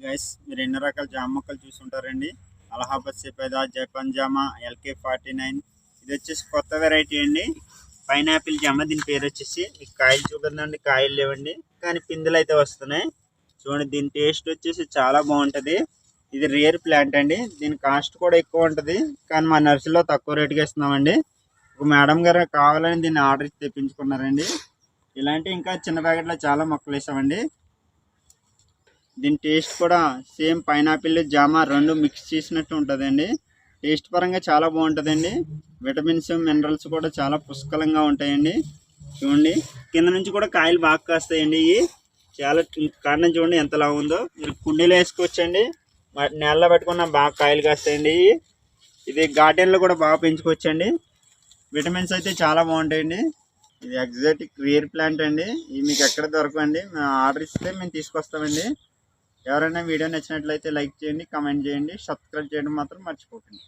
Guys మీరు ఎన్నో రకాల జామ మొక్కలు చూసుంటారండి. అలహాబాద్ సఫేదా, జపాన్ జామ, LK49. ఇది వచ్చేసి కొత్త వెరైటీ అండి, పైనాపిల్ జామ. దీని పేరు వచ్చేసి ఈ కాయలు చూడండి, కాయలు లేవండి కానీ పిందులు అయితే వస్తున్నాయి. చూడండి దీని టేస్ట్ వచ్చేసి చాలా బాగుంటుంది. ఇది రేర్ ప్లాంట్ అండి, దీని కాస్ట్ కూడా ఎక్కువ ఉంటుంది కానీ మా నర్సరీలో తక్కువ రేటుకి ఇస్తున్నామండి. ఒక మేడం గారు కావాలని దీన్ని ఆర్డర్ ఇచ్చి తెప్పించుకున్నారండి. ఇలాంటి ఇంకా చిన్న ప్యాకెట్లో చాలా మొక్కలు వేసామండి. దీని టేస్ట్ కూడా సేమ్ పైనాపిల్ జామ రెండు మిక్స్ చేసినట్టు ఉంటుందండి. టేస్ట్ పరంగా చాలా బాగుంటుందండి. విటమిన్స్ మినరల్స్ కూడా చాలా పుష్కలంగా ఉంటాయండి. చూడండి కింద నుంచి కూడా కాయలు బాగా కాస్తాయండి. ఇవి చాలా కాండం చూడండి ఎంతలా ఉందో. మీరు కుండీలో వేసుకోవచ్చండి, నేలలో పెట్టుకున్న బాగా కాయలు కాస్తాయండి. ఇది గార్డెన్లో కూడా బాగా పెంచుకోవచ్చండి. విటమిన్స్ అయితే చాలా బాగుంటాయండి. ఇది ఎగ్జాటిక్ రేర్ ప్లాంట్ అండి. ఇవి మీకు ఎక్కడ దొరకండి, మేము ఆర్డర్ ఇస్తే మేము తీసుకొస్తామండి. ఎవరైనా వీడియో నచ్చినట్లయితే లైక్ చేయండి, కామెంట్ చేయండి, సబ్స్క్రైబ్ చేయడం మాత్రం మర్చిపోకండి.